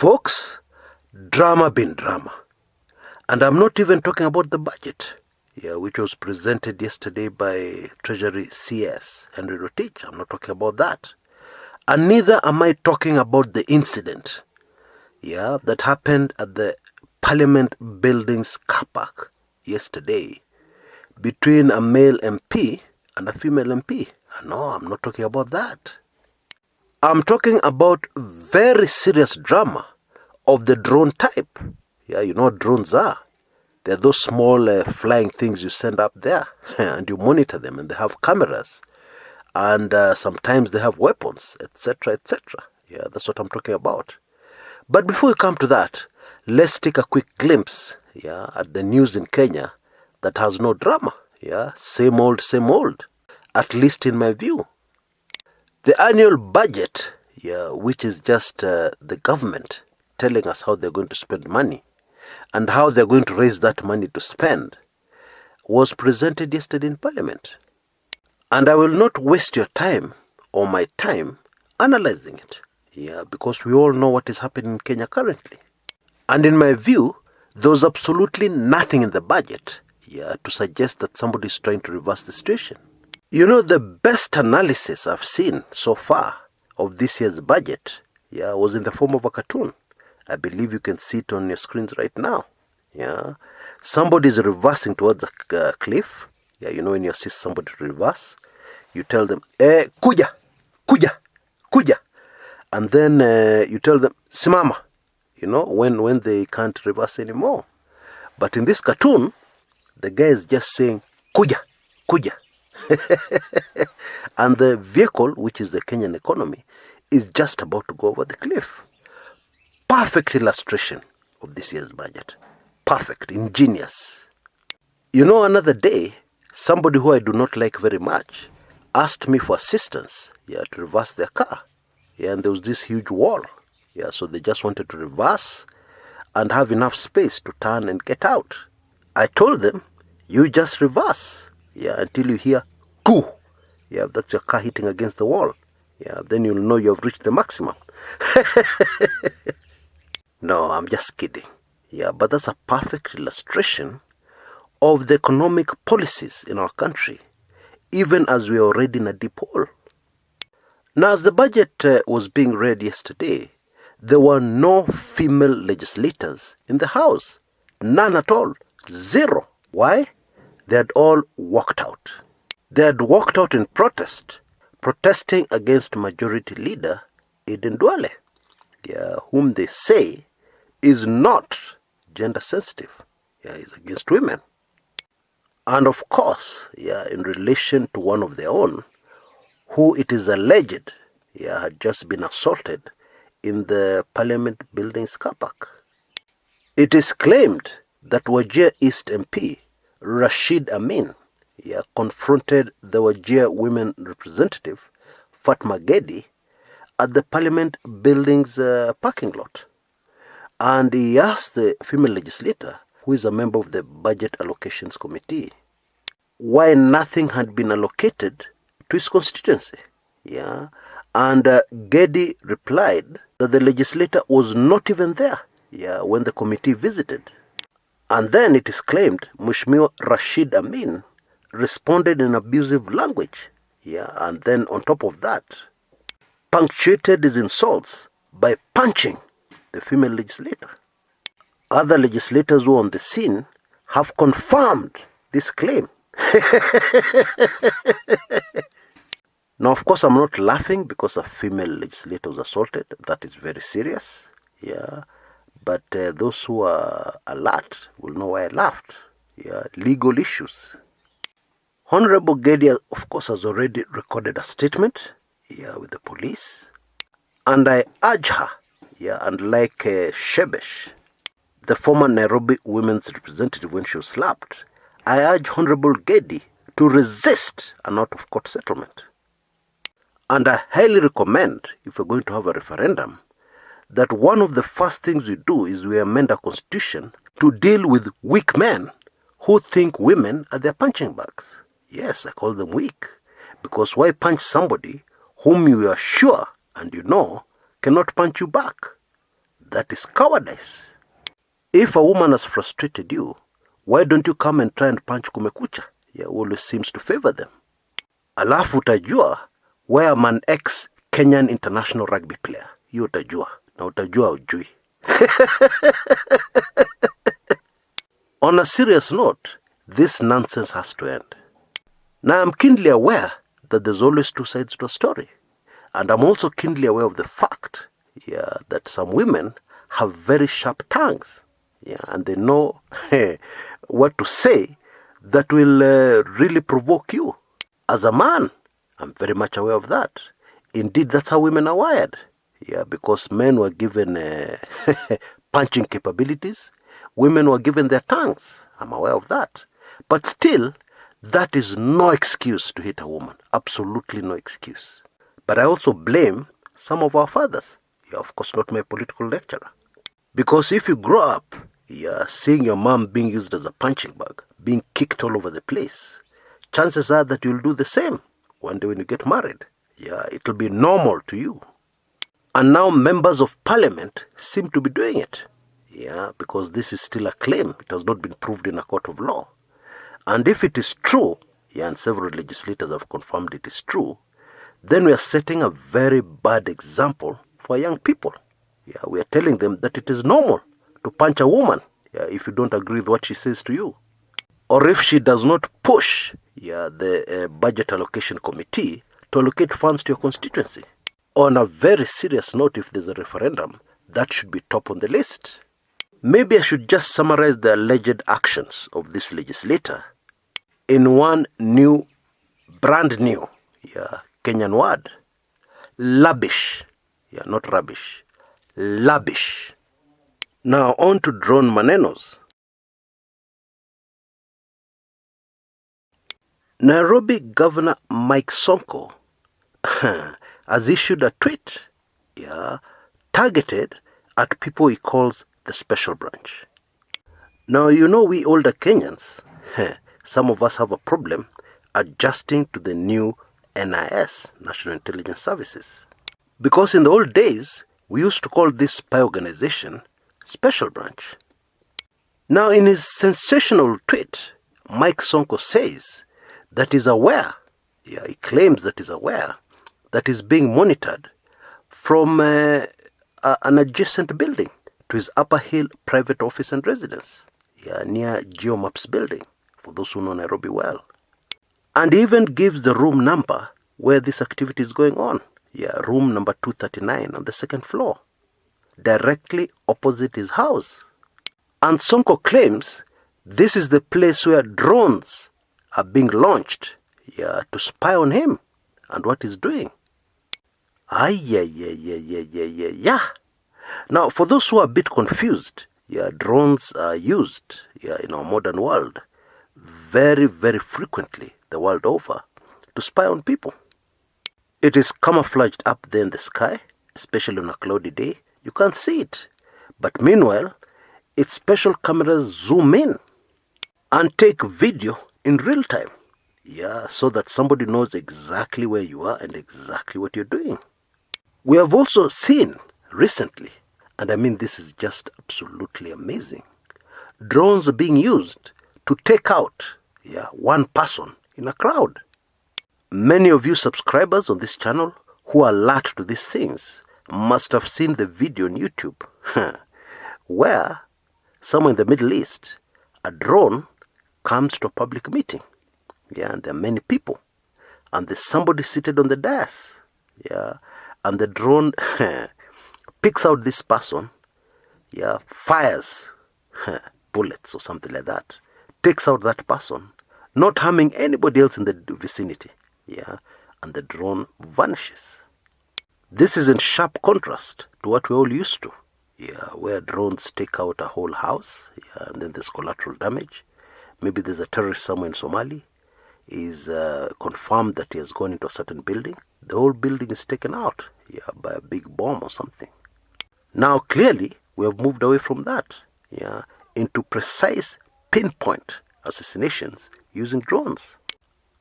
Folks, drama been drama. And I'm not even talking about the budget, which was presented yesterday by Treasury CS Henry Rotich. I'm not talking about that. And neither am I talking about the incident, that happened at the Parliament Buildings car park yesterday between a male MP and a female MP. No, I'm not talking about that. I'm talking about very serious drama of the drone type. You know what drones are. They're those small flying things you send up there and you monitor them, and they have cameras and sometimes they have weapons, etc., etc. That's what I'm talking about. But before we come to that, let's take a quick glimpse at the news in Kenya that has no drama. Same old, at least in my view. The annual budget, which is just the government telling us how they're going to spend money and how they're going to raise that money to spend, was presented yesterday in Parliament. And I will not waste your time or my time analyzing it, because we all know what is happening in Kenya currently. And in my view, there was absolutely nothing in the budget to suggest that somebody is trying to reverse the situation. You know, the best analysis I've seen so far of this year's budget was in the form of a cartoon. I believe you can see it on your screens right now. Somebody is reversing towards a cliff. When you assist somebody to reverse, you tell them, kuja. And then you tell them, simama, when they can't reverse anymore. But in this cartoon, the guy is just saying, kuja. And the vehicle, which is the Kenyan economy, is just about to go over the cliff. Perfect illustration of this year's budget. Perfect, ingenious. Another day, somebody who I do not like very much asked me for assistance to reverse their car. And there was this huge wall. So they just wanted to reverse and have enough space to turn and get out. I told them, you just reverse until you hear "Koo." That's your car hitting against the wall. Then you'll know you have reached the maximum. No, I'm just kidding. But that's a perfect illustration of the economic policies in our country, even as we are already in a deep hole. Now, as the budget was being read yesterday, there were no female legislators in the House. None at all. Zero. Why? They had all walked out. They had walked out in protesting against Majority Leader Aden Duale, whom they say is not gender sensitive. He's against women. And of course, in relation to one of their own, who it is alleged had just been assaulted in the Parliament Buildings car park. It is claimed that Wajir East MP Rashid Amin confronted the Wajir women representative Fatuma Gedi at the Parliament Buildings parking lot. And he asked the female legislator, who is a member of the Budget Allocations Committee, why nothing had been allocated to his constituency. And Gedi replied that the legislator was not even there when the committee visited. And then it is claimed Mheshimiwa Rashid Amin responded in abusive language. And then on top of that, punctuated his insults by punching the female legislator. Other legislators who were on the scene have confirmed this claim. Now, of course, I'm not laughing because a female legislator was assaulted. That is very serious. But those who are alert will know why I laughed. Legal issues. Honorable Gedi, of course, has already recorded a statement with the police. And I urge her, and like Shebesh, the former Nairobi women's representative when she was slapped, I urge Honorable Gedi to resist an out-of-court settlement. And I highly recommend, if we're going to have a referendum, that one of the first things we do is we amend our constitution to deal with weak men who think women are their punching bags. Yes, I call them weak, because why punch somebody whom you are sure and cannot punch you back? That is cowardice. If a woman has frustrated you, why don't you come and try and punch Kumekucha? Yeah, always seems to favor them. Alafu utajua where I'm an ex-Kenyan international rugby player. Hiyo utajua. Na utajua ujui. On a serious note, this nonsense has to end. Now I'm keenly aware that there's always two sides to a story. And I'm also keenly aware of the fact, that some women have very sharp tongues. And they know what to say that will really provoke you. As a man, I'm very much aware of that. Indeed, that's how women are wired. Because men were given punching capabilities. Women were given their tongues. I'm aware of that. But still, that is no excuse to hit a woman. Absolutely no excuse. But I also blame some of our fathers. Of course, not my political lecturer. Because if you grow up, seeing your mom being used as a punching bag, being kicked all over the place, chances are that you'll do the same one day when you get married. It'll be normal to you. And now members of parliament seem to be doing it. Because this is still a claim. It has not been proved in a court of law. And if it is true, and several legislators have confirmed it is true, then we are setting a very bad example for young people. We are telling them that it is normal to punch a woman if you don't agree with what she says to you. Or if she does not push the budget allocation committee to allocate funds to your constituency. On a very serious note, if there's a referendum, that should be top on the list. Maybe I should just summarize the alleged actions of this legislator in one new, brand new, Kenyan word. Labish. Not rubbish. Labish. Now on to drone manenos. Nairobi Governor Mike Sonko has issued a tweet, targeted at people he calls the special branch. Now, we older Kenyans, some of us have a problem adjusting to the new NIS, National Intelligence Services. Because in the old days, we used to call this spy organization special branch. Now, in his sensational tweet, Mike Sonko says that he's aware, he claims that he's aware, that he's being monitored from an adjacent building to his Upper Hill private office and residence, near Geomap's building, for those who know Nairobi well. And even gives the room number where this activity is going on. Room number 239 on the second floor, directly opposite his house. And Sonko claims this is the place where drones are being launched, to spy on him and what he's doing. Now, for those who are a bit confused, drones are used, in our modern world, very, very frequently, the world over, to spy on people. It is camouflaged up there in the sky, especially on a cloudy day. You can't see it. But meanwhile, its special cameras zoom in and take video in real time. So that somebody knows exactly where you are and exactly what you're doing. We have also seen recently, and I mean this is just absolutely amazing, drones are being used to take out one person in a crowd. Many of you subscribers on this channel who are alert to these things must have seen the video on YouTube where somewhere in the Middle East, a drone comes to a public meeting. And there are many people. And there's somebody seated on the dais. And the drone picks out this person, fires bullets or something like that, takes out that person, not harming anybody else in the vicinity. And the drone vanishes. This is in sharp contrast to what we're all used to. Where drones take out a whole house, and then there's collateral damage. Maybe there's a terrorist somewhere in Somalia. Is confirmed that he has gone into a certain building. The whole building is taken out by a big bomb or something. Now, clearly, we have moved away from that into precise pinpoint assassinations using drones.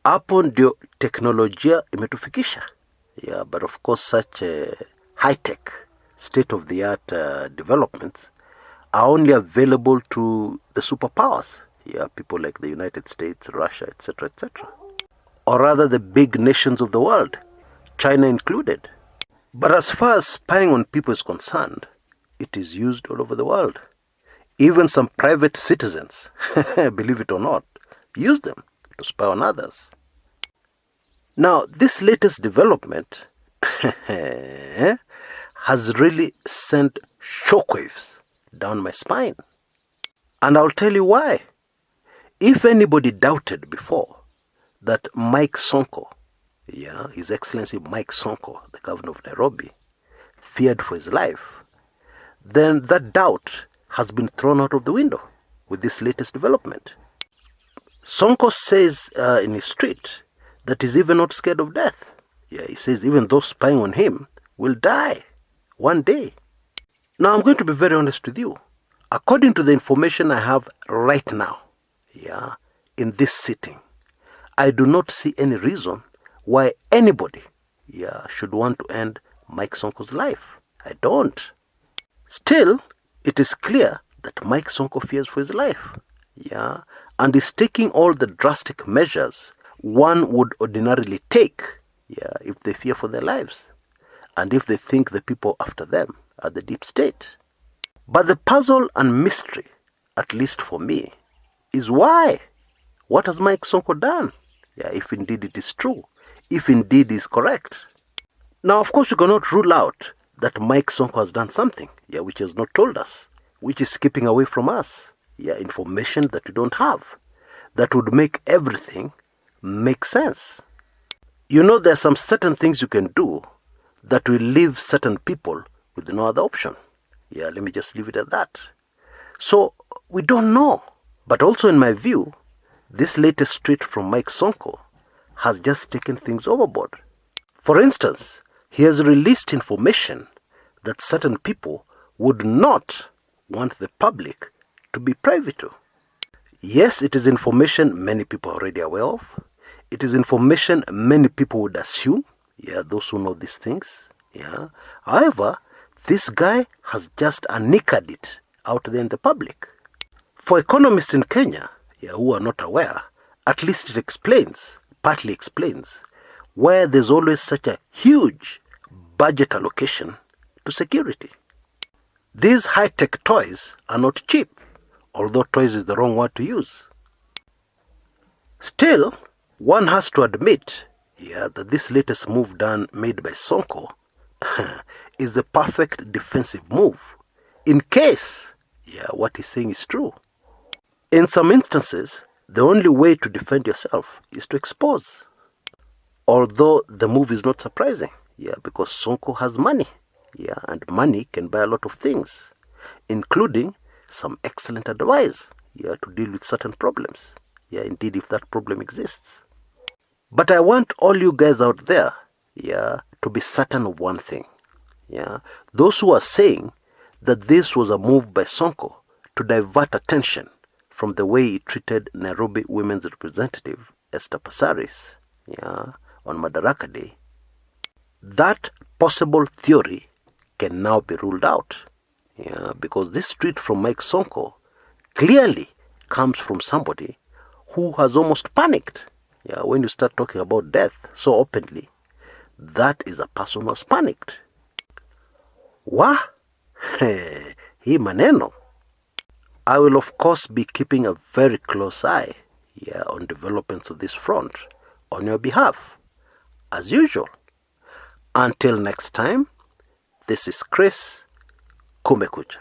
Hapo ndio teknolojia imetufikisha. But of course such high-tech state-of-the-art developments are only available to the superpowers. Yeah, people like the United States, Russia, etc., etc. Or rather the big nations of the world, China included. But as far as spying on people is concerned, it is used all over the world. Even some private citizens, believe it or not, use them to spy on others. Now, this latest development has really sent shockwaves down my spine. And I'll tell you why. If anybody doubted before that Mike Sonko, His Excellency Mike Sonko, the governor of Nairobi, feared for his life, then that doubt has been thrown out of the window with this latest development. Sonko says in his tweet that he's even not scared of death. He says even those spying on him will die one day. Now, I'm going to be very honest with you. According to the information I have right now, in this sitting, I do not see any reason why anybody, should want to end Mike Sonko's life. I don't. Still, it is clear that Mike Sonko fears for his life, and is taking all the drastic measures one would ordinarily take, if they fear for their lives, and if they think the people after them are the deep state. But the puzzle and mystery, at least for me, is why? What has Mike Sonko done? If indeed it is true, if indeed is correct. Now, of course, you cannot rule out that Mike Sonko has done something, which he has not told us, which is keeping away from us, information that we don't have, that would make everything make sense. There are some certain things you can do that will leave certain people with no other option. Let me just leave it at that. So, we don't know. But also in my view, this latest tweet from Mike Sonko has just taken things overboard. For instance, he has released information that certain people would not want the public to be privy to. Yes, it is information many people are already aware of. It is information many people would assume, those who know these things. However, this guy has just anchored it out there in the public. For economists in Kenya, who are not aware, at least it partly explains, where there's always such a huge budget allocation to security. These high-tech toys are not cheap, although toys is the wrong word to use. Still, one has to admit, that this latest move made by Sonko is the perfect defensive move, in case, what he's saying is true. In some instances, the only way to defend yourself is to expose. Although the move is not surprising, because Sonko has money, and money can buy a lot of things, including some excellent advice, to deal with certain problems, indeed if that problem exists. But I want all you guys out there, to be certain of one thing, those who are saying that this was a move by Sonko to divert attention from the way he treated Nairobi women's representative, Esther Passaris, on Madaraka Day, that possible theory can now be ruled out, because this tweet from Mike Sonko clearly comes from somebody who has almost panicked. When you start talking about death so openly, that is a person who has panicked. Wah! Hii maneno. I will of course be keeping a very close eye on developments of this front on your behalf, as usual. Until next time, this is Chris Kumekucha.